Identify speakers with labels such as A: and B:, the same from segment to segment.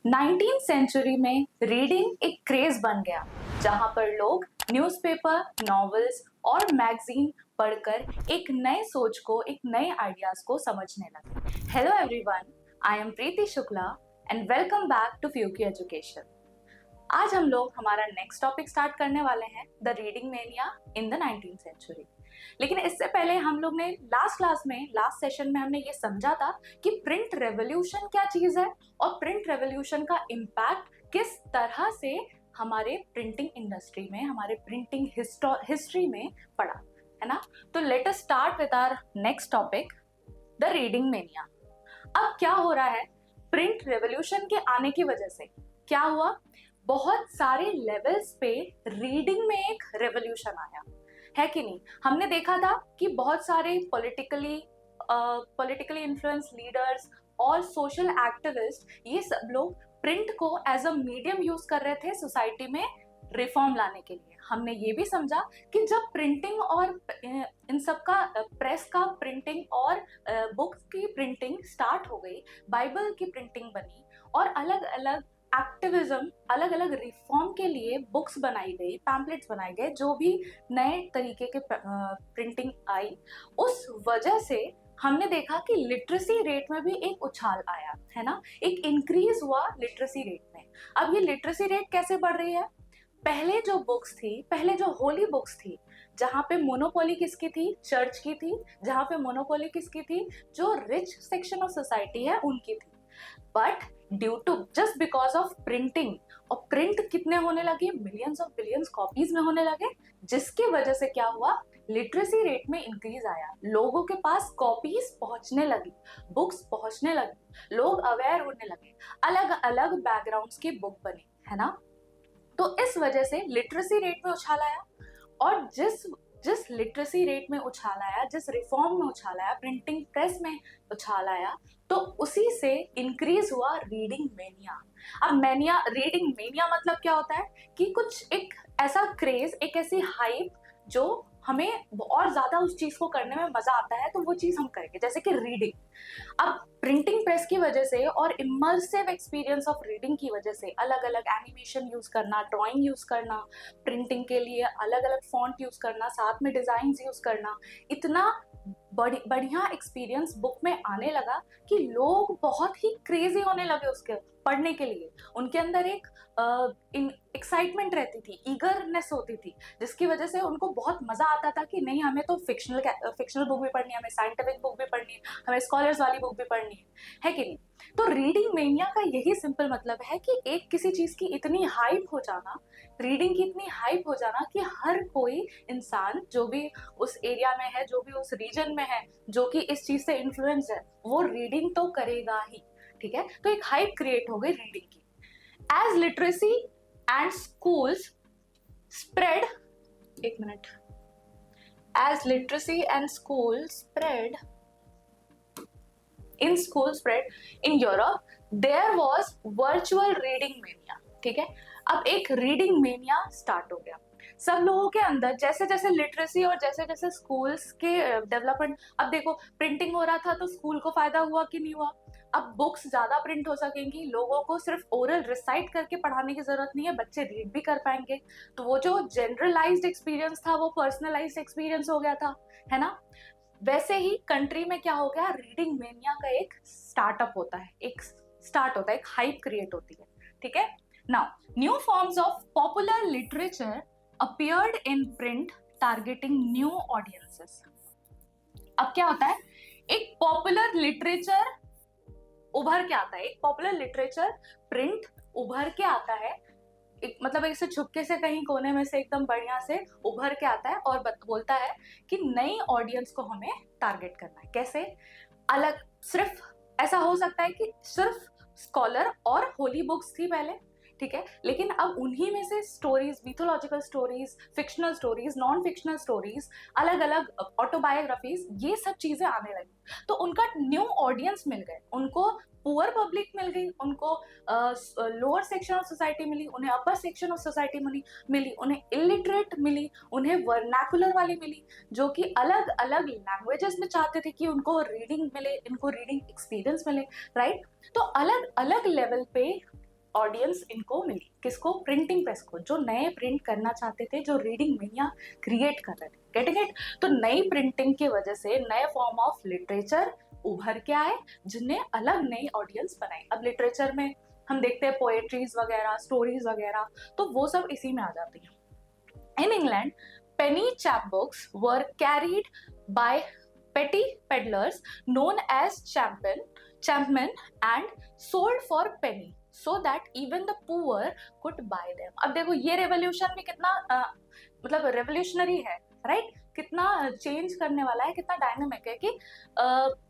A: 19th century में reading एक craze बन गया जहां पर लोग न्यूज़पेपर, नॉवेल्स और मैगजीन पढ़कर एक नए सोच को, एक नए आइडियाज को समझने लगे। Hello everyone, I am Preeti Shukla and welcome back to Fuki education. आज हम लोग हमारा नेक्स्ट टॉपिक स्टार्ट करने वाले हैं, the reading mania in the 19th century. लेकिन इससे पहले हम लोग ने लास्ट सेशन में हमने ये समझा था कि प्रिंट रेवोल्यूशन क्या चीज है और प्रिंट रेवोल्यूशन का इम्पैक्ट किस तरह से हमारे प्रिंटिंग इंडस्ट्री में, हमारे प्रिंटिंग हिस्ट्री में पड़ा, है ना। तो let us start with our next topic, the reading mania. अब क्या हो रहा है, प्रिंट रेवोल्यूशन के आने की वजह से क्या हुआ, बहुत सारे लेवल्स पे रीडिंग में एक रेवोल्यूशन आया है कि नहीं। हमने देखा था कि बहुत सारे पॉलिटिकली इन्फ्लुएंस लीडर्स और सोशल एक्टिविस्ट, ये सब लोग प्रिंट को एज अ मीडियम यूज कर रहे थे सोसाइटी में रिफॉर्म लाने के लिए। हमने ये भी समझा कि जब प्रिंटिंग और इन सब का, प्रेस का प्रिंटिंग और बुक्स की प्रिंटिंग स्टार्ट हो गई, बाइबल की प्रिंटिंग बनी और अलग अलग एक्टिविज्म, अलग अलग रिफॉर्म के लिए बुक्स बनाई गई, पैम्पलेट्स बनाए गए, जो भी नए तरीके के प्रिंटिंग आई, उस वजह से हमने देखा कि लिटरेसी रेट में भी एक उछाल आया, है ना। एक इंक्रीज हुआ लिटरेसी रेट में। अब ये लिटरेसी रेट कैसे बढ़ रही है, पहले जो बुक्स थी, पहले जो होली बुक्स थी, जहां पे मोनोपोली किसकी थी, चर्च की थी। जहां पे मोनोपोली किसकी थी, जो रिच सेक्शन ऑफ सोसाइटी है उनकी थी। But due to just because of printing, और प्रिंट कितने होने लगे, मिलियंस ऑफ बिलियंस कॉपीज में होने लगे, जिसकी वजह से क्या हुआ, लिटरेसी रेट में इंक्रीज आया। लोगों के पास कॉपीज पहुंचने लगी, बुक्स पहुंचने लगी, लोग अवेयर होने लगे, अलग अलग बैकग्राउंड्स की बुक बनी, है ना। तो इस वजह से लिटरेसी रेट में उछाल आया, और जिस लिटरेसी रेट में उछाल आया, जिस रिफॉर्म में उछाल आया, प्रिंटिंग प्रेस में उछाल आया, तो उसी से इंक्रीज हुआ रीडिंग मेनिया। अब रीडिंग मेनिया मतलब क्या होता है कि कुछ एक ऐसा क्रेज, एक ऐसी हाइप जो हमें और ज्यादा उस चीज को करने में मजा आता है, तो वो चीज हम करेंगे, जैसे कि रीडिंग। अब प्रिंटिंग प्रेस की वजह से और इमर्सिव एक्सपीरियंस ऑफ रीडिंग की वजह से अलग अलग एनिमेशन यूज करना, ड्राइंग यूज करना, प्रिंटिंग के लिए अलग अलग फॉन्ट यूज करना, साथ में डिजाइन यूज करना, इतना बढ़िया एक्सपीरियंस बुक में आने लगा कि लोग बहुत ही क्रेजी होने लगे उसके पढ़ने के लिए। उनके अंदर एक एक्साइटमेंट रहती थी, ईगरनेस होती थी, जिसकी वजह से उनको बहुत मजा आता था कि नहीं, हमें तो फिक्शनल बुक भी पढ़नी है, हमें साइंटिफिक बुक भी पढ़नी है, हमें स्कॉलर्स वाली बुक भी पढ़नी है कि नहीं। तो रीडिंग मेनिया का यही सिंपल मतलब है कि एक किसी चीज की इतनी हाइप हो जाना, रीडिंग की इतनी हाइप हो जाना कि हर कोई इंसान जो भी उस एरिया में है, जो भी उस रीजन में है, जो कि इस चीज से इन्फ्लुएंस है, वो रीडिंग तो करेगा ही, ठीक है। तो एक हाइप क्रिएट हो गई रीडिंग की। As literacy and schools spread, एक minute, as literacy and school spread in Europe, there was virtual reading mania, ठीक है। अब एक रीडिंग मेनिया स्टार्ट हो गया सब लोगों के अंदर, जैसे जैसे लिटरेसी और जैसे जैसे स्कूल्स के डेवलपमेंट। अब देखो, प्रिंटिंग हो रहा था तो स्कूल को फायदा हुआ कि नहीं हुआ। अब बुक्स ज्यादा प्रिंट हो सकेंगी, लोगों को सिर्फ ओरल रिसाइट करके पढ़ाने की जरूरत नहीं है, बच्चे रीड भी कर पाएंगे। तो वो जो जनरलाइज्ड एक्सपीरियंस था वो पर्सनलाइज्ड एक्सपीरियंस हो गया था, है ना। वैसे ही कंट्री में क्या हो गया, रीडिंग मेनिया का एक स्टार्टअप होता है, एक हाइप क्रिएट होती है, ठीक है। Now new forms of popular literature appeared in print targeting new audiences. अब क्या होता है, एक पॉपुलर लिटरेचर उभर के आता है, एक पॉपुलर लिटरेचर प्रिंट उभर के आता है, एक मतलब ऐसे छुपके से कहीं कोने में से एकदम बढ़िया से उभर के आता है और बोलता है कि नई ऑडियंस को हमें टारगेट करना है। कैसे, अलग, सिर्फ ऐसा हो सकता है कि सिर्फ स्कॉलर और होली बुक्स थी पहले, ठीक है, लेकिन अब उन्हीं में से stories, mythological stories, fictional stories, non fictional stories, अलग अलग ऑटोबायोग्राफीज, ये सब चीजें आने लगी। तो उनका न्यू ऑडियंस मिल गए, उनको पुअर पब्लिक मिल गई, उनको लोअर सेक्शन ऑफ सोसाइटी मिली, उन्हें अपर सेक्शन ऑफ सोसाइटी मिली, उन्हें इलिटरेट मिली, उन्हें वर्नाकुलर वाली मिली, जो कि अलग अलग लैंग्वेजेस में चाहते थे कि उनको रीडिंग मिले, इनको रीडिंग एक्सपीरियंस मिले, राइट। तो अलग अलग लेवल पे ऑडियंस इनको मिली, किसको? प्रिंटिंग प्रेस को, जो नए प्रिंट करना चाहते थे, जो रीडिंग मेनिया क्रिएट कर रहे थे। Getting it? तो नई प्रिंटिंग की वजह से नए फॉर्म ऑफ लिटरेचर उभर के आए, जिनने अलग नई ऑडियंस बनाई। अब लिटरेचर में हम देखते हैं पोएट्रीज वगैरह, स्टोरीज वगैरह, तो वो सब इसी में आ जाती है। In England penny chapbooks were carried by petty peddlers known as champmen and sold for penny so that even the poor could buy them। अब देखो ये रेवोल्यूशन भी कितना मतलब रेवोल्यूशनरी है, राइट? कितना चेंज करने वाला है, कितना डायनामिक है कि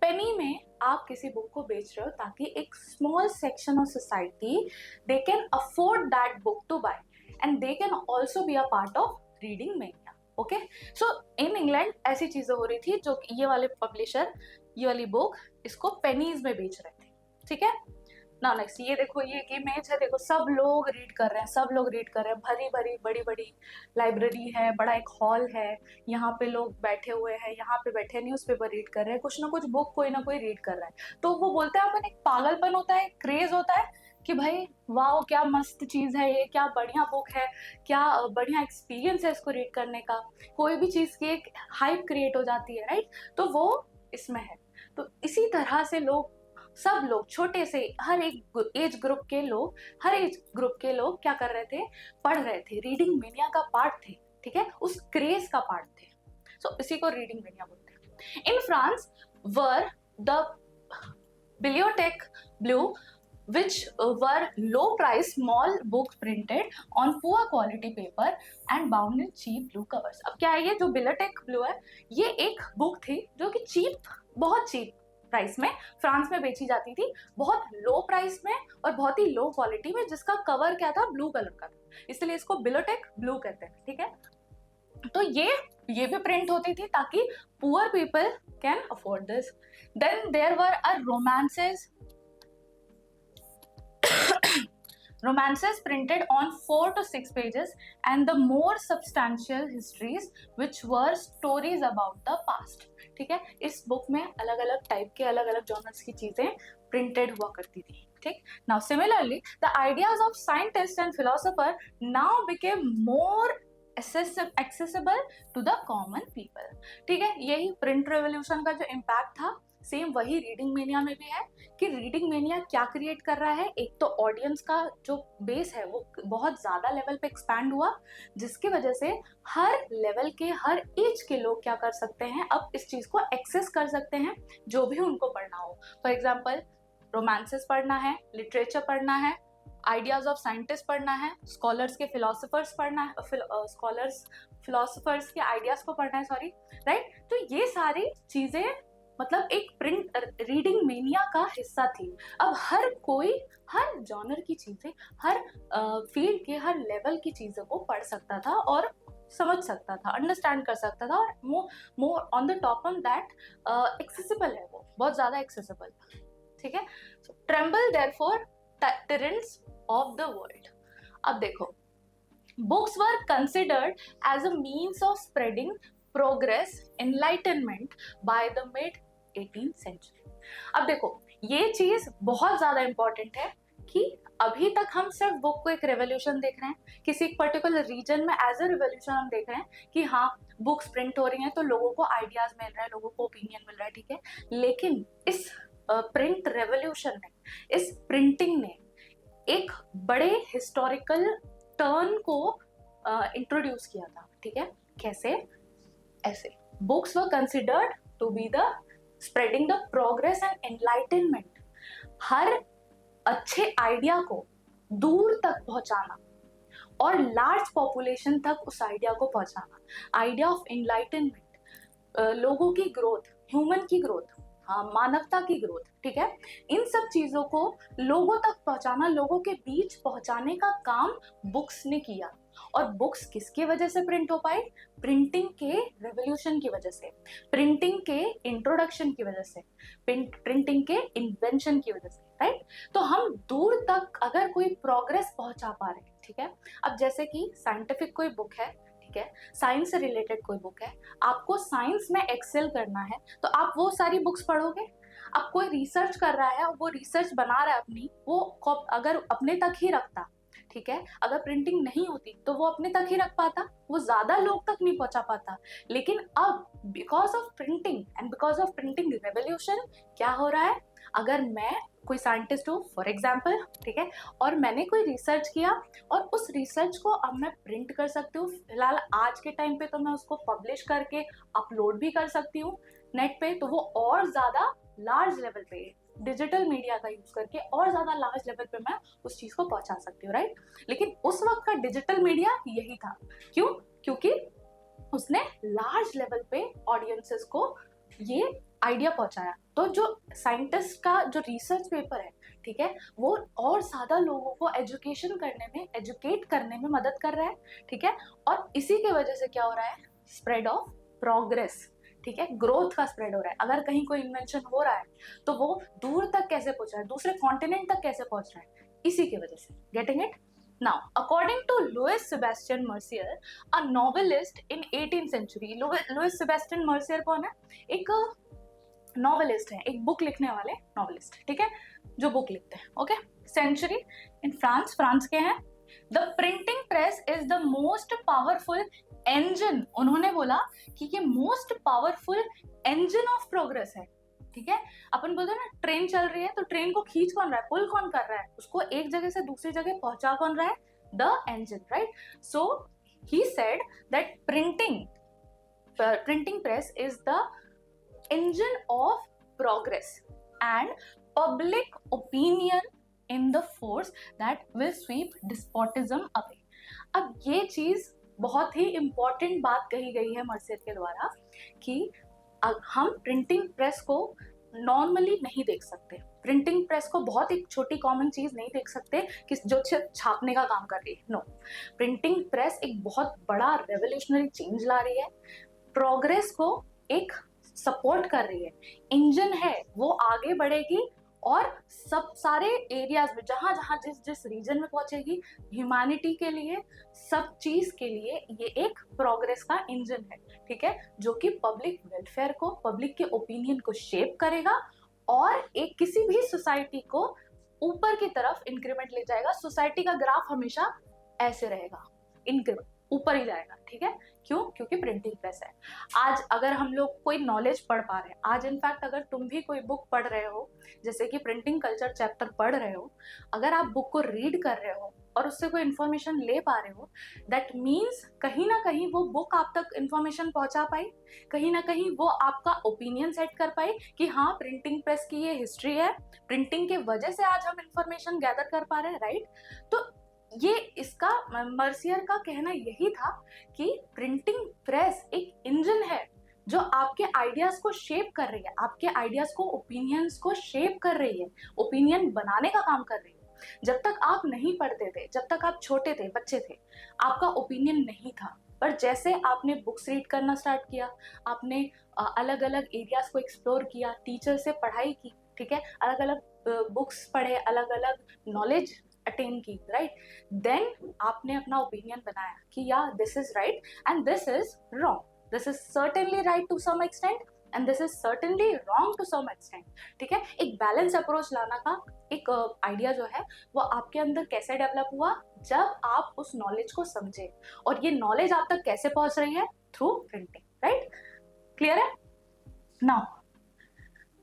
A: पेनी में आप किसी बुक को बेच रहे हो ताकि एक small section of society they can afford that book to buy and they can also be a part of reading mania. Okay, so in England ऐसी चीजें हो रही थी, जो ये वाले पब्लिशर ये वाली बुक इसको पेनीज में बेच रहे थे, ठीक है ना। नेक्स्ट ये देखो, ये एक इमेज है, देखो सब लोग रीड कर रहे हैं, सब लोग रीड कर रहे हैं, भरी भरी बड़ी बड़ी लाइब्रेरी है, बड़ा एक हॉल है, यहाँ पे लोग बैठे हुए हैं, यहाँ पे बैठे न्यूज़पेपर रीड कर रहे हैं, कुछ ना कुछ बुक कोई ना कोई रीड कर रहा है। तो वो बोलते हैं अपन, एक पागलपन होता है, क्रेज होता है कि भाई वाह क्या मस्त चीज है ये, क्या बढ़िया बुक है, क्या बढ़िया एक्सपीरियंस है इसको रीड करने का, कोई भी चीज की एक हाइप क्रिएट हो जाती है, राइट? तो वो इसमें है। तो इसी तरह से लोग, सब लोग, छोटे से हर एक एज ग्रुप के लोग, हर एज ग्रुप के लोग क्या कर रहे थे? पढ़ रहे थे, रीडिंग मेनिया का पार्ट थे, ठीक है, उस क्रेज का पार्ट थे। सो इसी को रीडिंग मेनिया बोलते हैं। In France were the Bibliotheque Bleue which were low price small books printed on poor quality paper and bound in cheap blue covers। अब क्या है ये जो बिब्लियोथेक ब्लू है, ये एक बुक थी जो कि चीप, बहुत चीप प्राइस में फ्रांस में बेची जाती थी, बहुत लो प्राइस में और बहुत ही लो क्वालिटी में, जिसका कवर क्या था? ब्लू कलर का था, इसलिए इसको बिब्लियोथेक ब्लू कहते हैं, ठीक है। तो ये भी प्रिंट होती थी ताकि poor people can afford this. Then there were a romances printed on 4 to 6 pages and the more substantial histories which were stories about the past। ठीक है, इस बुक में अलग अलग टाइप के, अलग अलग जॉनर्स की चीजें प्रिंटेड हुआ करती थी, ठीक। Now similarly the ideas of scientist and philosopher now became more accessible to the common people। ठीक है, यही प्रिंट रेवोल्यूशन का जो इम्पैक्ट था, सेम वही रीडिंग मेनिया में भी है कि रीडिंग मेनिया क्या क्रिएट कर रहा है? एक तो ऑडियंस का जो बेस है वो बहुत ज्यादा लेवल पे एक्सपैंड हुआ, जिसकी वजह से हर लेवल के, हर एज के लोग क्या कर सकते हैं? अब इस चीज को एक्सेस कर सकते हैं, जो भी उनको पढ़ना हो। फॉर एग्जाम्पल रोमांसेस पढ़ना है, लिटरेचर पढ़ना है, आइडियाज ऑफ साइंटिस्ट पढ़ना है, स्कॉलर्स के फिलोसोफर्स पढ़ना है, फिलोसोफर्स के आइडियाज को पढ़ना है, सॉरी, राइट। तो ये सारी चीजें मतलब एक प्रिंट रीडिंग मेनिया का हिस्सा थी। अब हर कोई हर जॉनर की चीजें, हर फील्ड के हर लेवल की चीजों को पढ़ सकता था और समझ सकता था, अंडरस्टैंड कर सकता था, और more on the top on that accessible है, वो बहुत ज्यादा एक्सेसिबल था, ठीक है। Tremble therefore tyrants of the world. अब देखो, books were considered as a means of spreading progress enlightenment by the mid 18th century। अब देखो ये चीज बहुत ज्यादा इंपॉर्टेंट है कि अभी तक हम सिर्फ बुक को एक रेवोल्यूशन देख रहे हैं, किसी एक पर्टिकुलर रीजन में एज अ रेवोल्यूशन हम देख रहे हैं कि हाँ बुक्स प्रिंट हो रही हैं तो लोगों को आइडियाज मिल रहा है, लोगों को ओपिनियन मिल रहा है, ठीक है। लेकिन इस प्रिंट रेवोल्यूशन ने, इस प्रिंटिंग ने एक बड़े हिस्टोरिकल टर्न को इंट्रोड्यूस किया था, ठीक है। कैसे? ऐसे, books were considered to be the spreading the progress and enlightenment, हर अच्छे आइडिया को दूर तक पहुंचाना और लार्ज पॉपुलेशन तक उस आइडिया को पहुंचाना। आइडिया ऑफ एनलाइटनमेंट, लोगों की ग्रोथ, ह्यूमन की ग्रोथ, हाँ मानवता की ग्रोथ, ठीक है। इन सब चीजों को लोगों तक पहुंचाना, लोगों के बीच पहुंचाने का काम बुक्स ने किया। और बुक्स किसके वजह से प्रिंट हो पाई? प्रिंटिंग के रेवोल्यूशन की वजह से, प्रिंटिंग के इंट्रोडक्शन की वजह से, प्रिंटिंग के इन्वेंशन की वजह से, राइट। तो हम दूर तक अगर कोई प्रोग्रेस पहुंचा पा रहे हैं, ठीक है। अब जैसे कि साइंटिफिक कोई बुक है, ठीक है, साइंस से रिलेटेड कोई बुक है, आपको साइंस में एक्सेल करना है तो आप वो सारी बुक्स पढ़ोगे? अब कोई रिसर्च कर रहा है, वो रिसर्च बना रहा है अपनी, वो अगर अपने तक ही रखता, ठीक है, अगर प्रिंटिंग नहीं होती तो वो अपने तक ही रख पाता, वो ज्यादा लोग तक नहीं पहुंचा पाता। लेकिन अब because of printing and because of printing revolution क्या हो रहा है, अगर मैं कोई साइंटिस्ट हूँ फॉर एग्जाम्पल, ठीक है, और मैंने कोई रिसर्च किया और उस रिसर्च को अब मैं प्रिंट कर सकती हूँ, फिलहाल आज के टाइम पे तो मैं उसको पब्लिश करके अपलोड भी कर सकती हूँ नेट पे, तो वो और ज्यादा लार्ज लेवल पे डिजिटल मीडिया का यूज करके और ज्यादा लार्ज लेवल पे मैं उस चीज को पहुंचा सकती हूँ, राइट। लेकिन उस वक्त का डिजिटल मीडिया यही था, क्यों, क्योंकि उसने लार्ज लेवल पे ऑडियंसेस को ये आइडिया पहुंचाया। तो जो साइंटिस्ट का जो रिसर्च पेपर है, ठीक है, वो और ज्यादा लोगों को एजुकेट करने में मदद कर रहा है, ठीक है, और इसी के वजह से क्या हो रहा है, स्प्रेड ऑफ प्रोग्रेस, ठीक है, ग्रोथ का स्प्रेड हो रहा है। अगर कहीं कोई इन्वेंशन हो रहा है तो वो दूर तक कैसे पहुंच रहा है, दूसरे कॉन्टिनेंट तक कैसे पहुंच रहा है, इसी की वजह से। Getting it now? According to Louis Sebastien Mercier, a novelist in 18th century. Louis Sebastien Mercier कौन है? एक नॉवेलिस्ट है, एक बुक लिखने वाले नॉवेलिस्ट, ठीक है, जो बुक लिखते हैं, ओके। सेंचुरी इन फ्रांस के हैं। The printing press is the most powerful engine, उन्होंने बोला कि ये most powerful engine of progress है, ठीक है। अपन बोलते हैं ना ट्रेन चल रही है, तो ट्रेन को खींच कौन रहा है, पुल कौन कर रहा है, उसको एक जगह से दूसरी जगह पहुंचा कौन रहा है, the engine, right. So he said that printing press is the engine of progress and public opinion in the force that will sweep despotism away। अब ये चीज बहुत ही इंपॉर्टेंट बात कही गई है मर्सियर के द्वारा कि हम प्रिंटिंग प्रेस को नॉर्मली नहीं देख सकते, प्रिंटिंग प्रेस को बहुत एक छोटी कॉमन चीज नहीं देख सकते कि जो सिर्फ छापने का काम कर रही है, नो। प्रिंटिंग प्रेस एक बहुत बड़ा रेवोल्यूशनरी चेंज ला रही है, प्रोग्रेस को एक सपोर्ट कर रही है, इंजन है, वो आगे बढ़ेगी और सब सारे एरियाज में जहां जहां जिस जिस रीजन में पहुंचेगी, ह्यूमैनिटी के लिए, सब चीज के लिए ये एक प्रोग्रेस का इंजन है, ठीक है, जो कि पब्लिक वेलफेयर को, पब्लिक के ओपिनियन को शेप करेगा और एक किसी भी सोसाइटी को ऊपर की तरफ इंक्रीमेंट ले जाएगा। सोसाइटी का ग्राफ हमेशा ऐसे रहेगा, इंक्रीमेंट ऊपर ही जाएगा, ठीक है, क्यों, क्योंकि प्रिंटिंग प्रेस है। आज अगर हम लोग कोई नॉलेज पढ़ पा रहे हैं, आज इनफैक्ट अगर तुम भी कोई बुक पढ़ रहे हो, जैसे कि प्रिंटिंग कल्चर चैप्टर पढ़ रहे हो, अगर आप बुक को रीड कर रहे हो और उससे कोई इन्फॉर्मेशन ले पा रहे हो, दैट मीन्स कहीं ना कहीं वो बुक आप तक इन्फॉर्मेशन पहुंचा पाई, कहीं ना कहीं वो आपका ओपिनियन सेट कर पाई कि हाँ प्रिंटिंग प्रेस की ये हिस्ट्री है, प्रिंटिंग के वजह से आज हम इन्फॉर्मेशन गैदर कर पा रहे हैं, राइट। तो ये इसका मर्सियर का कहना यही था कि प्रिंटिंग प्रेस एक इंजन है जो आपके आइडियाज को शेप कर रही है, आपके आइडियाज को, ओपिनियंस को शेप कर रही है, ओपिनियन बनाने का काम कर रही है। जब तक आप नहीं पढ़ते थे, जब तक आप छोटे थे, बच्चे थे, आपका ओपिनियन नहीं था, पर जैसे आपने बुक्स रीड करना स्टार्ट किया, आपने अलग अलग एरियाज को एक्सप्लोर किया, टीचर से पढ़ाई की, ठीक है, अलग अलग बुक्स पढ़े, अलग अलग नॉलेज अटेन की, राइट, देन आपने अपना ओपिनियन बनाया कि या this is right and this is wrong, this is certainly right to some extent and this is certainly wrong to some extent, ठीक है। एक बैलेंस अप्रोच लाना का एक आइडिया जो है वो आपके अंदर कैसे डेवलप हुआ, जब आप उस नॉलेज को समझे, और ये नॉलेज आप तक कैसे पहुंच रही है, थ्रू प्रिंटिंग, राइट। क्लियर है? Now,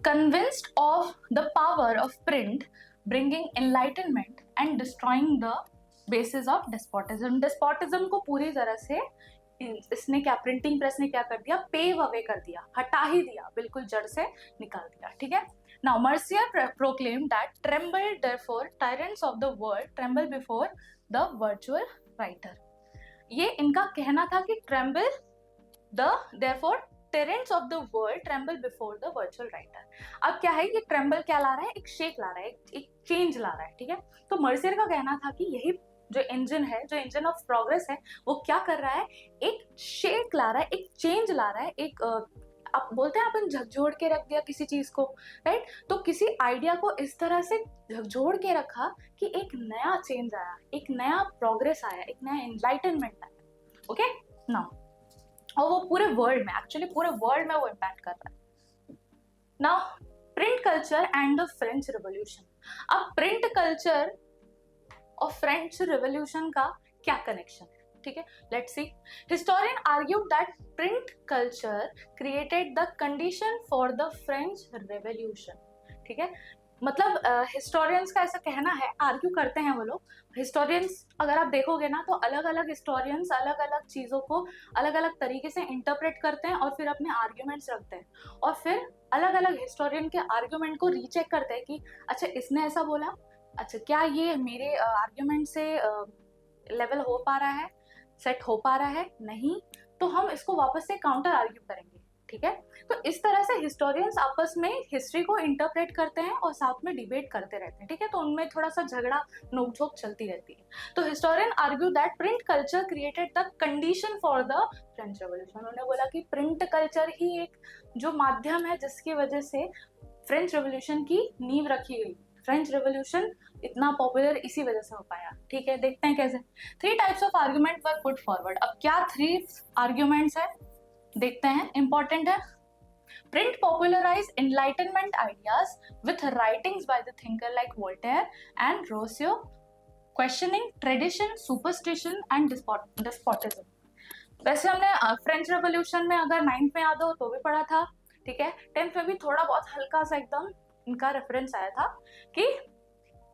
A: convinced of the power of print bringing enlightenment and destroying the basis of despotism। despotism को पूरी तरह से इसने क्या, प्रिंटिंग प्रेस ने क्या कर दिया, पेव अवे कर दिया, हटा ही दिया, बिल्कुल जड़ से निकाल दिया, ठीक है। Now Mercier proclaimed that tremble therefore tyrants of the world tremble before the virtual writer। ये इनका कहना था कि tremble the therefore tyrants of the world tremble before the virtual writer। अब क्या है, ये ट्रेम्बल क्या ला रहा है, एक शेक ला रहा है, एक चेंज ला रहा है, ठीक है। तो मर्सियर का कहना था कि यही जो इंजन है, जो इंजन ऑफ प्रोग्रेस है, वो क्या कर रहा है, एक शेक ला रहा है, एक चेंज ला रहा है, एक आप बोलते हैं अपन झकझोर के रख दिया किसी चीज को, राइट। तो किसी आइडिया को इस तरह से झकझोर के रखा कि एक नया चेंज आया, एक नया प्रोग्रेस आया, एक नया एनलाइटनमेंट आया, ओके। नाउ, और वो पूरे वर्ल्ड में, एक्चुअली पूरे वर्ल्ड में वो इम्पैक्ट कर रहा है। Now print culture and the French revolution. अब प्रिंट कल्चर और फ्रेंच रिवॉल्यूशन का क्या कनेक्शन है, ठीक है, let's see. Historian argue that print culture created the condition for the French revolution, ठीक है। मतलब हिस्टोरियंस का ऐसा कहना है, आर्ग्यू करते हैं वो लोग। हिस्टोरियंस अगर आप देखोगे ना, तो अलग अलग हिस्टोरियंस अलग अलग चीज़ों को अलग अलग तरीके से इंटरप्रेट करते हैं और फिर अपने आर्ग्यूमेंट्स रखते हैं, और फिर अलग अलग हिस्टोरियन के आर्ग्यूमेंट को रीचेक करते हैं कि अच्छा इसने ऐसा बोला, अच्छा क्या ये मेरे आर्ग्यूमेंट से लेवल हो पा रहा है, सेट हो पा रहा है, नहीं, तो हम इसको वापस से काउंटर आर्ग्यू करेंगे, ठीक है। तो इस तरह से हिस्टोरियंस आपस में हिस्ट्री को इंटरप्रेट करते हैं और साथ में डिबेट करते रहते हैं, ठीक है। तो उनमें थोड़ा सा झगड़ा नोकझोंक चलती रहती है। तो historian argue that print culture created the condition for the French revolution. उन्होंने बोला कि प्रिंट कल्चर ही एक जो माध्यम है जिसकी वजह से फ्रेंच रेवोल्यूशन की नींव रखी गई। फ्रेंच रेवोल्यूशन इतना पॉपुलर इसी वजह से हो पाया, ठीक है। देखते हैं कैसे। 3 types of argument were put forward. अब क्या 3 आर्ग्यूमेंट्स है, देखते हैं, इंपॉर्टेंट है। Print popularise enlightenment ideas with writings by the thinker like Voltaire and Rousseau, questioning tradition, superstition and despotism. वैसे हमने फ्रेंच रेवोल्यूशन में अगर 9th में याद हो तो भी पढ़ा था, ठीक है। 10th में भी थोड़ा बहुत हल्का सा एकदम इनका रेफरेंस आया था कि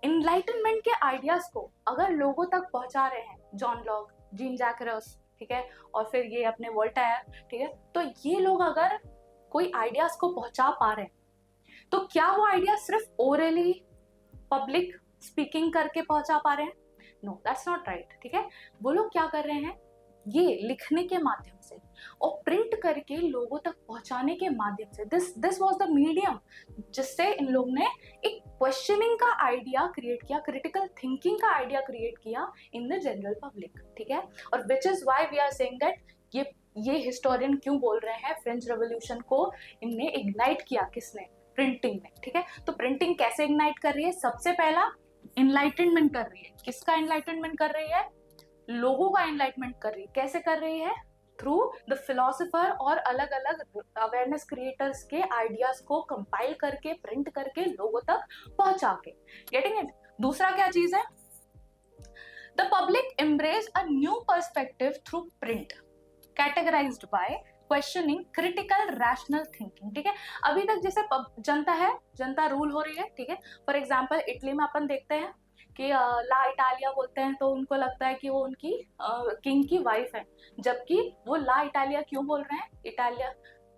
A: इनलाइटनमेंट के आइडियाज को अगर लोगों तक पहुंचा रहे हैं, जॉन लॉक, जीन जैक रस, ठीक है, और फिर ये अपने वोल्टेयर, ठीक है, तो ये लोग अगर कोई आइडियाज को पहुंचा पा रहे हैं तो क्या वो आइडिया सिर्फ ओरली पब्लिक स्पीकिंग करके पहुंचा पा रहे हैं? नो, दैट्स नॉट राइट, ठीक है। वो लोग क्या कर रहे हैं, ये लिखने के माध्यम से और प्रिंट करके लोगों तक पहुंचाने के माध्यम से, दिस वाज द मीडियम जिससे इन लोग ने एक क्वेश्चनिंग का आइडिया क्रिएट किया, क्रिटिकल थिंकिंग का आइडिया क्रिएट किया इन द जनरल पब्लिक, ठीक है। और which is why we are saying that ये हिस्टोरियन क्यों बोल रहे हैं फ्रेंच रेवोल्यूशन को इनने इग्नाइट किया, किसने, प्रिंटिंग ने, ठीक है। तो प्रिंटिंग कैसे इग्नाइट कर रही है? सबसे पहला एनलाइटनमेंट कर रही है। किसका एनलाइटनमेंट कर रही है? लोगों का एनलाइटमेंट कर रही है। कैसे कर रही है? थ्रू द फिलोसोफर और अलग अलग अवेयरनेस क्रिएटर्स के आइडियाज को कंपाइल करके, प्रिंट करके लोगों तक पहुंचा के। Getting it? दूसरा क्या चीज है? The public embrace a new perspective through print categorised by questioning critical rational thinking, ठीक है। अभी तक जैसे जनता है, जनता रूल हो रही है, ठीक है। फॉर एग्जाम्पल इटली में अपन देखते हैं कि ला इटालिया बोलते हैं तो उनको लगता है कि वो उनकी किंग की वाइफ है, जबकि वो ला इटालिया क्यों बोल रहे हैं?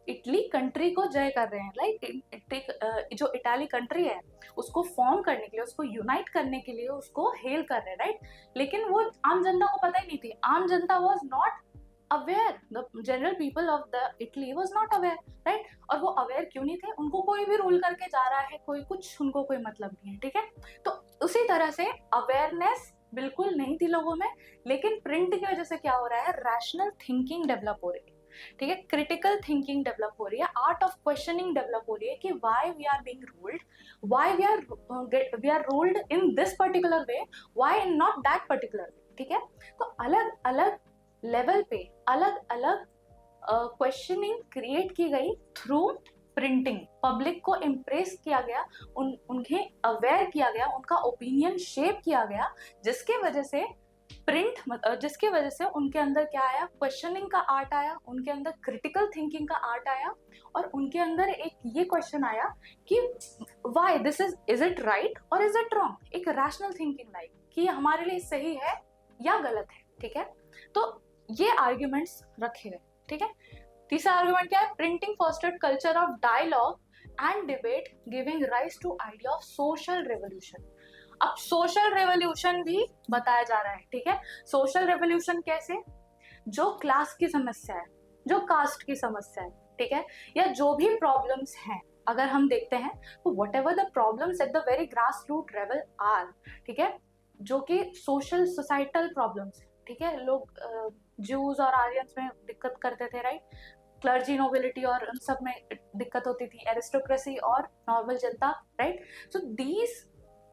A: इटली कंट्री को जय कर रहे हैं, लाइक जो इटाली कंट्री है उसको फॉर्म करने के लिए, उसको यूनाइट करने के लिए उसको हेल कर रहे हैं, राइट। लेकिन वो आम जनता को पता ही नहीं थी। आम जनता was not aware, the general people of the Italy was not aware, right. और वो अवेयर क्यों नहीं थे? उनको कोई भी रूल करके जा रहा है, उनको कोई मतलब नहीं है, ठीक है। तो उसी तरह से अवेयरनेस बिल्कुल नहीं थी लोगों में, लेकिन प्रिंट की वजह से क्या हो रहा है? रैशनल थिंकिंग डेवलप हो रही है, ठीक है। क्रिटिकल थिंकिंग डेवलप हो रही है, आर्ट ऑफ क्वेश्चनिंग डेवलप हो रही है कि why we are being ruled, why we are ruled in this particular way, why not that particular way, ठीक है। तो अलग अलग लेवल पे अलग अलग क्वेश्चनिंग क्रिएट की गई थ्रू प्रिंटिंग। पब्लिक को इम्प्रेस किया गया, उन्हें अवेयर किया गया, उनका ओपिनियन शेप किया गया, जिसके वजह से जिसके वजह से उनके अंदर क्या आया? क्वेश्चनिंग का आर्ट आया, उनके अंदर क्रिटिकल थिंकिंग का आर्ट आया, और उनके अंदर एक ये क्वेश्चन आया कि why this is it right और इज इट रॉन्ग? एक रैशनल थिंकिंग लाइक कि हमारे लिए सही है या गलत है, ठीक है। तो ये आर्ग्यूमेंट्स रखे गए, ठीक है। तीसरा आर्गुमेंट क्या है? Printing fostered culture of dialogue and debate giving rise to idea of social revolution. अब सोशल रेवोल्यूशन भी बताया जा रहा है, ठीक है। सोशल रेवोल्यूशन कैसे? जो क्लास की समस्या है, जो कास्ट की समस्या है, ठीक है, या जो भी प्रॉब्लम्स हैं, अगर हम देखते हैं तो whatever the problems at the very grass root level are, ठीक है, जो कि सोशल सोसाइटल प्रॉब्लम्स है, ठीक है। लोग ज्यूज और आर्यंस में दिक्कत करते थे, राइट। क्लर्जी, नोबिलिटी और उन सब में दिक्कत होती थी, एरिस्टोक्रेसी और normal Janata, right. So these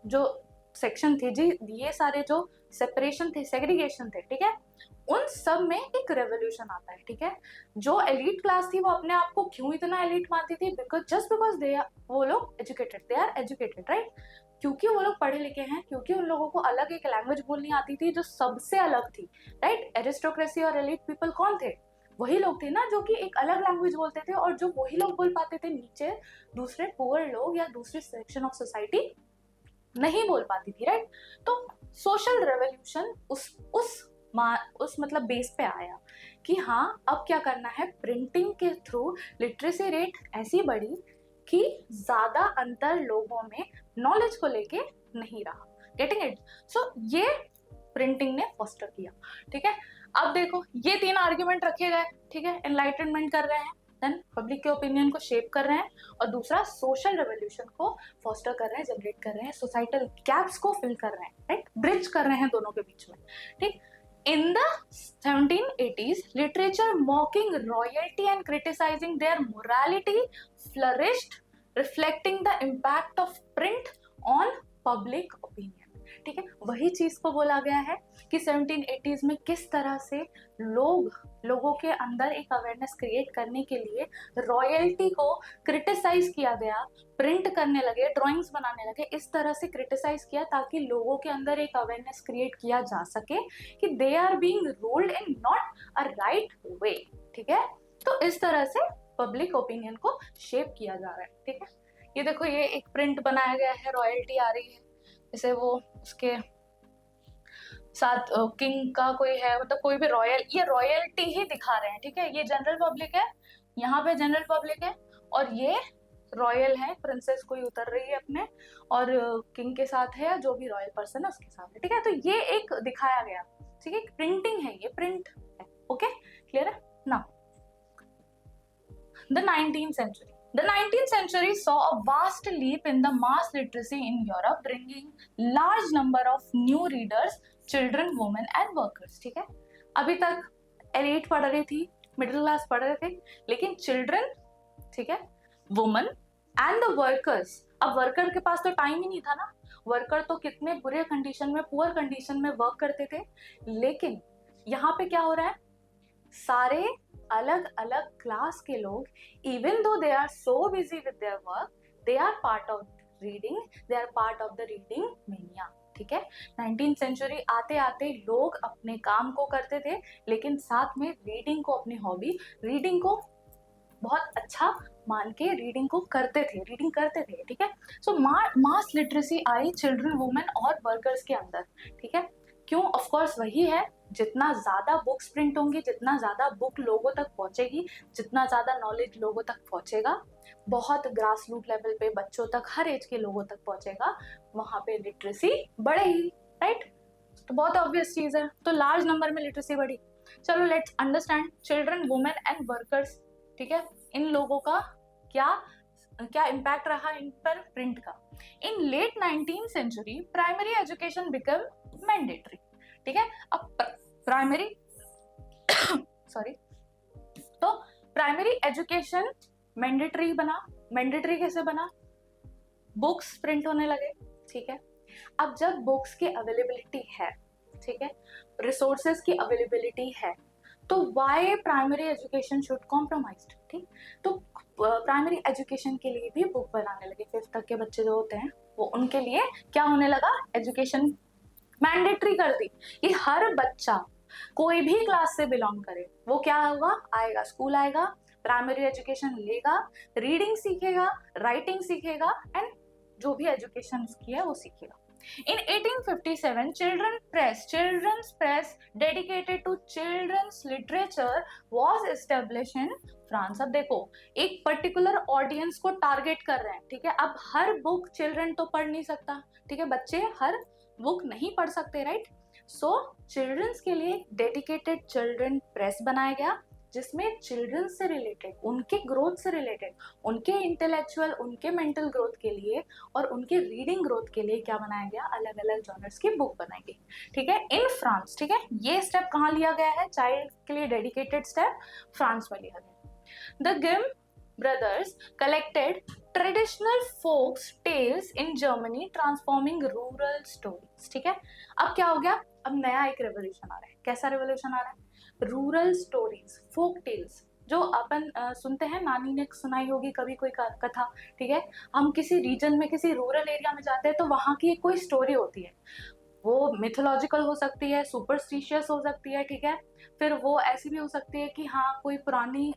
A: जो सेक्शन थे जी, ये सारे जो सेपरेशन थे, सेग्रीगेशन थे, ठीक है, उन सब में एक रेवोल्यूशन आता है, ठीक है। जो एलिट क्लास थी वो अपने आप को क्यों इतना एलिट मानती थी, बिकॉज जस्ट बिकॉज दे वो लोग educated, they are educated, right. क्योंकि वो लोग पढ़े लिखे हैं, क्योंकि उन लोगों को अलग एक लैंग्वेज बोलनी आती थी जो सबसे अलग थी, राइट। एरिस्टोक्रेसी और एलिट पीपल कौन थे, वही लोग थे ना जो कि एक अलग लैंग्वेज बोलते थे, और जो वही लोग बोल पाते थे, नीचे दूसरे पुअर लोग या दूसरी सेक्शन ऑफ सोसाइटी नहीं बोल पाती थी, राइट। तो सोशल रेवोल्यूशन उस मतलब बेस पे आया कि हाँ अब क्या करना है, प्रिंटिंग के थ्रू लिटरेसी रेट ऐसी बढ़ी कि ज्यादा अंतर लोगों में नॉलेज को लेके नहीं रहा, गेटिंग इट। सो ये प्रिंटिंग ने फोस्टर किया, ठीक है। अब देखो ये 3 आर्ग्यूमेंट रखे गए, ठीक है। एनलाइटनमेंट कर रहे हैं, देन पब्लिक के ओपिनियन को शेप कर रहे हैं, और दूसरा सोशल रेवोल्यूशन को फोस्टर कर रहे हैं, जनरेट कर रहे हैं, सोसाइटल गैप्स को फिल कर रहे हैं, राइट, ब्रिज कर रहे हैं दोनों के बीच में, ठीक। In the 1780s, literature mocking royalty and criticizing their morality flourished, reflecting the impact of print on public opinion. ठीक है, वही चीज को बोला गया है कि 1780s में किस तरह से लोगों के अंदर एक अवेयरनेस क्रिएट करने के लिए रॉयल्टी को क्रिटिसाइज किया गया, प्रिंट करने लगे, ड्राइंग्स बनाने लगे, इस तरह से क्रिटिसाइज किया ताकि लोगों के अंदर एक अवेयरनेस क्रिएट किया जा सके कि they are being ruled in not a right way, ठीक है। तो इस तरह से पब्लिक ओपिनियन को शेप किया जा रहा है, ठीक है। ये देखो ये एक प्रिंट बनाया गया है, रॉयल्टी आ रही है, जैसे वो उसके साथ किंग का कोई है, मतलब कोई भी रॉयल, ये रॉयल्टी ही दिखा रहे हैं, ठीक है। ये जनरल पब्लिक है, यहाँ पे जनरल पब्लिक है, और ये रॉयल है, प्रिंसेस कोई उतर रही है अपने, और किंग के साथ है, या जो भी रॉयल पर्सन है उसके साथ है, ठीक है। तो ये एक दिखाया गया, ठीक है, प्रिंटिंग है, ये प्रिंट है, ओके, क्लियर है ना। The 19th century. The 19th century saw a vast leap in the mass literacy in Europe, bringing large number of new readers, children, women and workers. ठीक है, अभी तक एलिट पढ़ रही थी, मिडिल क्लास पढ़ रहे थे, लेकिन चिल्ड्रन, ठीक है, वुमन एंड द वर्कर्स, अब वर्कर के पास तो टाइम ही नहीं था ना, वर्कर तो कितने बुरे कंडीशन में, पुअर कंडीशन में वर्क करते थे, लेकिन यहाँ पे क्या हो रहा है, सारे अलग अलग क्लास के लोग, even though they are so busy with their work, they are part of reading, they are part of the reading mania, ठीक है। 19th सेंचुरी आते आते लोग अपने काम को करते थे, लेकिन साथ में रीडिंग को अपनी हॉबी, रीडिंग को बहुत अच्छा मान के रीडिंग को करते थे, रीडिंग करते थे, ठीक है। सो मास लिटरेसी आई चिल्ड्रन, वुमेन और वर्कर्स के अंदर, ठीक है। क्यों? ऑफ कोर्स वही है, जितना ज्यादा बुक्स प्रिंट होंगी, जितना ज्यादा बुक लोगों तक पहुंचेगी, जितना ज्यादा नॉलेज लोगों तक पहुंचेगा, बहुत ग्रास रूट लेवल पे बच्चों तक, हर एज के लोगों तक पहुंचेगा, वहां पे लिटरेसी बढ़ेगी, राइट। तो बहुत ऑब्वियस चीज है, तो लार्ज नंबर में लिटरेसी बढ़ी। चलो let's understand children, women and workers, ठीक है, इन लोगों का क्या इम्पैक्ट रहा इन पर प्रिंट का। In late 19th century primary education become mandatory, ठीक है। अब प्राइमरी सॉरी, तो प्राइमरी एजुकेशन मैंडेटरी बना। मैंडेटरी कैसे बना? बुक्स प्रिंट होने लगे, ठीक है। अब जब बुक्स की अवेलेबिलिटी है, ठीक है, रिसोर्सेज की अवेलेबिलिटी है, तो why primary education should compromised, ठीक। तो प्राइमरी एजुकेशन के लिए भी बुक बनाने लगे, 5th तक के बच्चे जो होते हैं वो, उनके लिए क्या होने लगा, एजुकेशन मैंडेटरी कर दी। ये हर बच्चा कोई भी क्लास से बिलोंग करे, वो क्या होगा, आएगा, स्कूल आएगा, प्राइमरी एजुकेशन लेगा, रीडिंग सीखेगा, राइटिंग सीखेगा, एंड जो भी एजुकेशन की है वो सीखेगा। In 1857, children's press dedicated to children's literature was established in France. अब देखो एक पर्टिकुलर ऑडियंस को टारगेट कर रहे हैं, ठीक है। अब हर बुक चिल्ड्रन तो पढ़ नहीं सकता, ठीक है, बच्चे हर बुक नहीं पढ़ सकते, राइट। सो चिल्ड्रंस के लिए डेडिकेटेड चिल्ड्रन प्रेस बनाया गया, जिसमें चिल्ड्रन से रिलेटेड, उनके ग्रोथ से रिलेटेड, उनके इंटेलेक्चुअल, उनके मेंटल ग्रोथ के लिए और उनके रीडिंग ग्रोथ के लिए क्या बनाया गया, अलग अलग जॉनर्स की बुक बनाई गई, ठीक है, इन फ्रांस, ठीक है। ये स्टेप कहाँ लिया गया है, चाइल्ड के लिए डेडिकेटेड स्टेप फ्रांस में लिया गया। brothers collected traditional folks tales in Germany transforming rural stories. ठीक है, अब क्या हो गया, अब नया एक रेवोल्यूशन आ रहा है। कैसा रेवोल्यूशन आ रहा है? रूरल स्टोरीज, फोक टेल्स, जो अपन सुनते हैं, नानी ने सुनाई होगी कभी कोई कथा। ठीक है, हम किसी रीजन में, किसी रूरल एरिया में जाते हैं तो वहाँ की कोई स्टोरी होती है, वो मिथोलॉजिकल हो सकती है, सुपरस्टिशियस हो सकती है। ठीक है, फिर वो ऐसी भी हो सकती है कि हाँ कोई पुरानी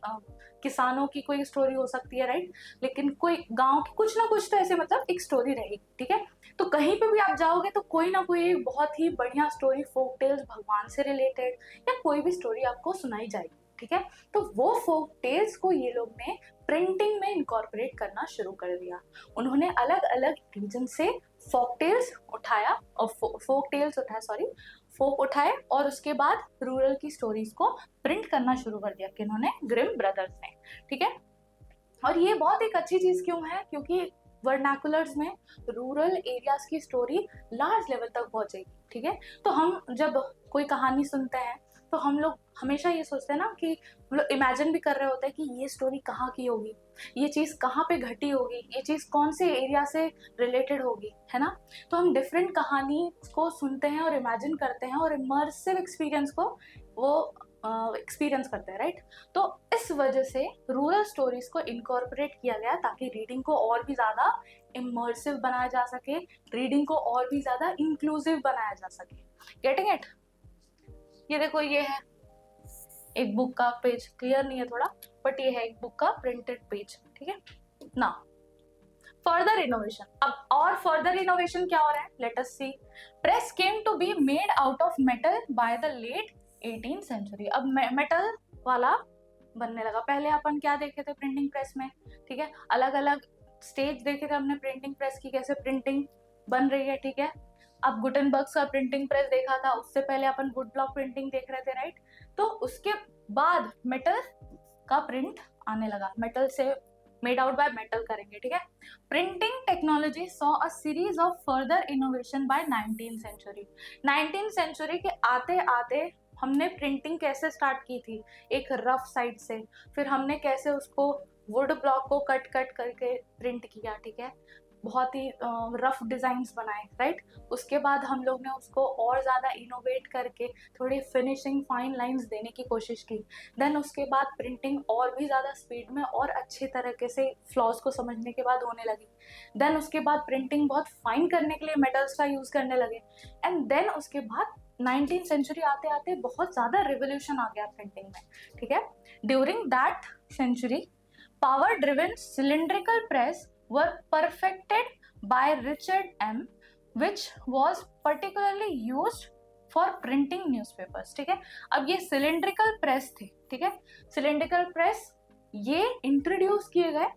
A: किसानों की कोई स्टोरी हो सकती है, राइट। लेकिन कोई गांव की कुछ ना कुछ तो ऐसे मतलब एक स्टोरी रहेगी। ठीक है, तो कहीं पे भी आप जाओगे तो कोई ना कोई एक बहुत ही बढ़िया स्टोरी, फोक टेल्स, भगवान से रिलेटेड या कोई भी स्टोरी आपको सुनाई जाएगी। ठीक है, तो वो फोक टेल्स को ये लोग ने प्रिंटिंग में इनकॉर्पोरेट करना शुरू कर दिया। उन्होंने अलग अलग रीजन से फोक टेल्स उठाया और फोक उठाए और उसके बाद रूरल की स्टोरीज को प्रिंट करना शुरू कर दिया, किन्होंने, ग्रिम ब्रदर्स ने। ठीक है, और ये बहुत एक अच्छी चीज क्यों है, क्योंकि वर्नाकुलर्स में रूरल एरियाज की स्टोरी लार्ज लेवल तक पहुंचेगी। ठीक है, तो हम जब कोई कहानी सुनते हैं तो हम लोग हमेशा ये सोचते हैं ना कि हम लोग इमेजिन भी कर रहे होते हैं कि ये स्टोरी कहाँ की होगी, ये चीज कहाँ पे घटी होगी, ये चीज कौन से एरिया से रिलेटेड होगी, है ना। तो हम डिफरेंट कहानी को सुनते हैं और इमेजिन करते हैं और इमर्सिव एक्सपीरियंस को वो एक्सपीरियंस करते हैं, राइट। तो इस वजह से रूरल स्टोरीज को इनकॉर्पोरेट किया गया ताकि रीडिंग को और भी ज्यादा इमर्सिव बनाया जा सके, रीडिंग को और भी ज्यादा इंक्लूसिव बनाया जा सके। Getting it? ये देखो, ये है एक बुक का पेज, क्लियर नहीं है थोड़ा, बट ये है एक बुक का प्रिंटेड पेज। ठीक है ना। फर्दर इनोवेशन, अब और फर्दर इनोवेशन क्या हो रहा है, let us see. Press came to be made out of metal by the late 18th century. अब मेटल वाला बनने लगा। पहले अपन क्या देखे थे प्रिंटिंग प्रेस में, ठीक है, अलग अलग स्टेज देखे थे हमने प्रिंटिंग प्रेस की, कैसे प्रिंटिंग बन रही है। ठीक है, अब गुटेनबर्ग का प्रिंटिंग प्रेस देखा था, उससे पहले अपन वुड ब्लॉक प्रिंटिंग देख रहे थे, राइट। तो उसके बाद मेटल का प्रिंट आने लगा, मेटल से मेड आउट बाय मेटल करेंगे। ठीक है, printing technology saw a series of further innovation by 19th century. 19th century के आते आते हमने प्रिंटिंग कैसे स्टार्ट की थी, एक रफ साइड से, फिर हमने कैसे उसको वुड ब्लॉक को कट कट करके प्रिंट किया। ठीक है, बहुत ही रफ डिजाइन्स बनाए, राइट। उसके बाद हम लोग ने उसको और ज़्यादा इनोवेट करके थोड़ी फिनिशिंग, फाइन लाइंस देने की कोशिश की। देन उसके बाद प्रिंटिंग और भी ज़्यादा स्पीड में और अच्छे तरीके से फ्लॉज को समझने के बाद होने लगी। देन उसके बाद प्रिंटिंग बहुत फाइन करने के लिए मेटल्स का यूज़ करने लगे। एंड देन उसके बाद 19th सेंचुरी आते आते बहुत ज़्यादा रिवोल्यूशन आ गया प्रिंटिंग में। ठीक है, during that century power driven cylindrical press were perfected by Richard M, which was particularly used for printing newspapers। ठीक है, अब ये सिलिंड्रिकल प्रेस थे। ठीक है, सिलिंड्रिकल प्रेस ये इंट्रोड्यूस किए गए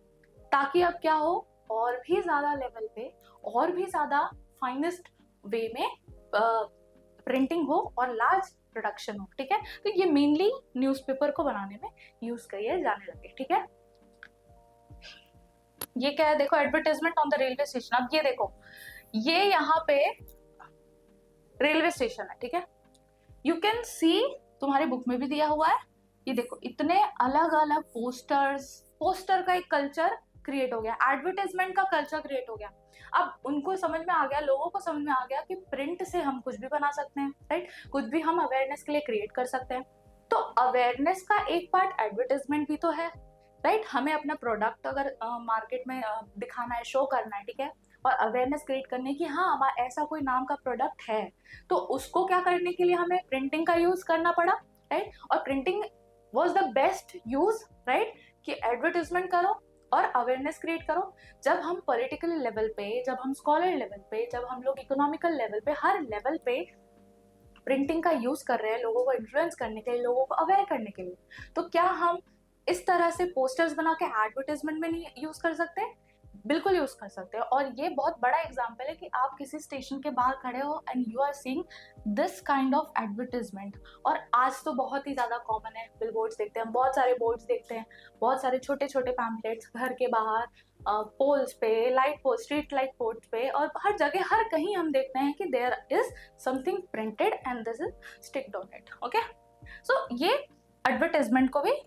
A: ताकि अब क्या हो, और भी ज्यादा लेवल पे, और भी ज्यादा फाइनेस्ट वे में प्रिंटिंग हो और लार्ज प्रोडक्शन हो। ठीक है, तो ये मेनली न्यूज़पेपर को बनाने में यूज किए जाने लगे। ठीक है, ये क्या है, देखो, advertisement on the railway station. अब ये देखो, ये यहाँ पे रेलवे स्टेशन है। ठीक है, यू कैन सी, तुम्हारी बुक में भी दिया हुआ है, ये देखो इतने अलग अलग पोस्टर का एक कल्चर क्रिएट हो गया, एडवर्टाइजमेंट का कल्चर क्रिएट हो गया। अब उनको समझ में आ गया, लोगों को समझ में आ गया कि प्रिंट से हम कुछ भी बना सकते हैं, राइट, कुछ भी हम अवेयरनेस के लिए क्रिएट कर सकते हैं। तो अवेयरनेस का एक पार्ट एडवर्टाइजमेंट भी तो है, राइट। हमें अपना प्रोडक्ट अगर मार्केट में दिखाना है, शो करना है, ठीक है, और अवेयरनेस क्रिएट करने की, हाँ हमारा ऐसा कोई नाम का प्रोडक्ट है, तो उसको क्या करने के लिए हमें प्रिंटिंग का यूज करना पड़ा, राइट। और printing was the best use, right, कि एडवर्टाइजमेंट करो और अवेयरनेस क्रिएट करो। जब हम पॉलिटिकल लेवल पे, जब हम स्कॉलर लेवल पे, जब हम लोग इकोनॉमिकल लेवल पे, हर लेवल पे प्रिंटिंग का यूज कर रहे हैं लोगों को इन्फ्लुएंस करने के लिए, लोगों को अवेयर करने के लिए, तो क्या हम इस तरह से पोस्टर्स बना के एडवर्टाइजमेंट में नहीं यूज कर सकते? बिल्कुल यूज कर सकते हैं। और ये बहुत बड़ा एग्जांपल है कि आप किसी स्टेशन के बाहर खड़े हो and you are seeing this kind of advertisement. और आज तो बहुत ही ज्यादा कॉमन है, बिलबोर्ड्स देखते हैं, बहुत सारे बोर्ड्स देखते हैं, बहुत सारे छोटे छोटे पैम्पलेट्स घर के बाहर, पोल्स पे, light post, street light post पे, और हर जगह, हर कहीं हम देखते हैं कि there is something printed and this is sticked on it. Okay, so ये एडवर्टाइजमेंट को भी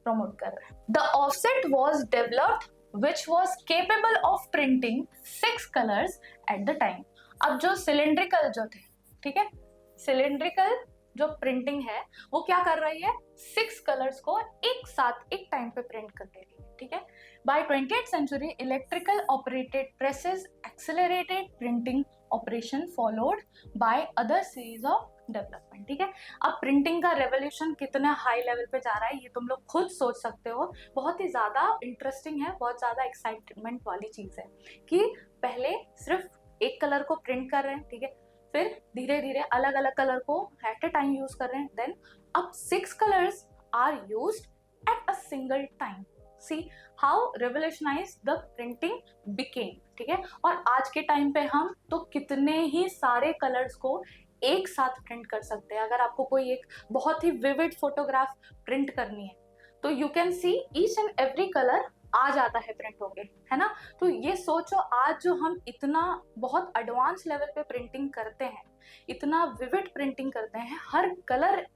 A: प्रमोट कर रहे हैं। The offset was developed which was capable of printing 6 colors at the time। अब जो सिलेंड्रिकल जो थे, ठीक है, सिलेंड्रिकल जो प्रिंटिंग है वो क्या कर रही है, 6 कलर्स को एक साथ एक टाइम पे प्रिंट कर दे रही है, ठीक है। By 20th century electrical operated presses accelerated printing operation followed by other series of development, ठीक है। अब प्रिंटिंग का रेवोल्यूशन कितना हाई लेवल पे जा रहा है ये तुम लोग खुद सोच सकते हो। बहुत ही ज्यादा इंटरेस्टिंग है, बहुत ज्यादा एक्साइटमेंट वाली चीज है कि पहले सिर्फ एक कलर को प्रिंट कर रहे हैं, ठीक है, फिर धीरे धीरे अलग अलग कलर को एट अ टाइम यूज कर रहे हैं, देन अब 6 colours are used at a single time. See how revolutionised the printing became, ठीक है। और आज के टाइम पे हम तो कितने ही सारे कलर्स को एक साथ प्रिंट कर सकते हैं। अगर आपको कोई एक बहुत ही विविड फोटोग्राफ प्रिंट करनी है तो you can see each and every colour आ जाता है प्रिंट होके, है ना। तो ये सोचो आज जो हम इतना बहुत एडवांस लेवल पे प्रिंटिंग करते हैं, इतना विविड प्रिंटिंग करते हैं, हर कलर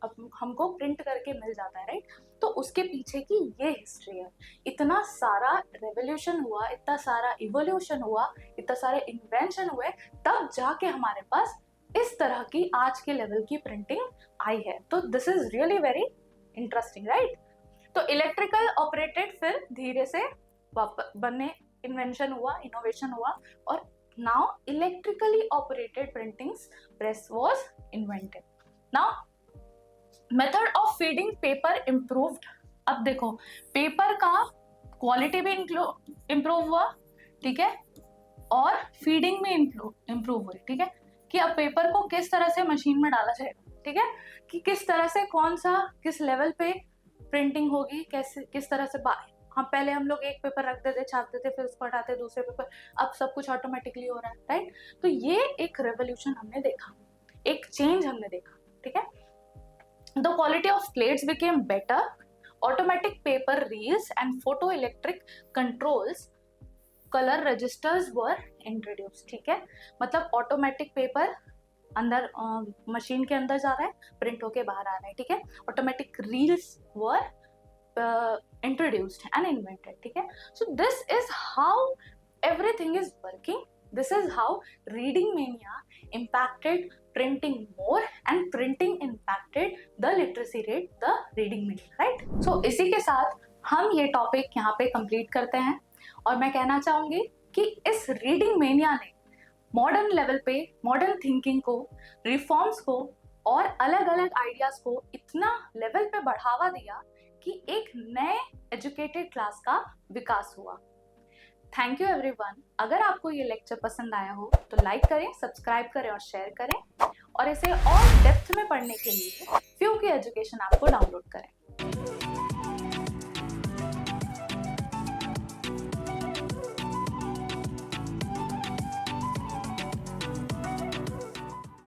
A: हमको प्रिंट करके मिल जाता है, राइट। तो उसके पीछे की ये हिस्ट्री है। इतना सारा रेवोल्यूशन हुआ, इतना सारा इवोल्यूशन हुआ, इतना सारे इन्वेंशन हुए, तब जाके हमारे पास इस तरह की आज के लेवल की प्रिंटिंग आई है। तो this is really very interesting, right. तो इलेक्ट्रिकल ऑपरेटेड फिर धीरे से बनने इन्वेंशन हुआ, इनोवेशन हुआ, और now electrically operated printing press was invented. Now method of feeding paper improved. अब देखो पेपर का क्वालिटी भी इम्प्रूव हुआ, ठीक है, और फीडिंग में इम्प्रूव हुई, ठीक है, कि अब पेपर को किस तरह से मशीन में डाला जाएगा, ठीक है, कि किस तरह से कौन सा किस लेवल पे प्रिंटिंग होगी, कैसे किस तरह से हाँ पहले हम लोग एक पेपर रखते थे, छापते थे, फिर उसको हटाते दूसरे पेपर, अब सब कुछ ऑटोमेटिकली हो रहा है, राइट। तो ये एक रेवोल्यूशन हमने देखा, एक चेंज हमने देखा, ठीक है। The quality of plates became better, automatic paper reels and photo electric controls colour registers were introduce, ठीक है। मतलब ऑटोमेटिक पेपर अंदर मशीन के अंदर जा रहा है, प्रिंट होके बाहर आ रहा है, ठीक है। Automatic reels were introduced and invented, ठीक है। So this is how everything is working. This is how reading mania impacted printing more and printing impacted the literacy rate, the reading mania, right? So इसी के साथ हम ये topic यहाँ पे complete करते हैं, और मैं कहना चाहूंगी कि इस रीडिंग मेनिया ने मॉडर्न लेवल पे मॉडर्न थिंकिंग को, रिफॉर्म्स को और अलग अलग आइडियाज को इतना लेवल पे बढ़ावा दिया कि एक नए एजुकेटेड क्लास का विकास हुआ। Thank you everyone. अगर आपको ये लेक्चर पसंद आया हो तो लाइक करें, सब्सक्राइब करें और शेयर करें, और इसे और डेप्थ में पढ़ने के लिए फ्यू की एजुकेशन ऐप को डाउनलोड करें।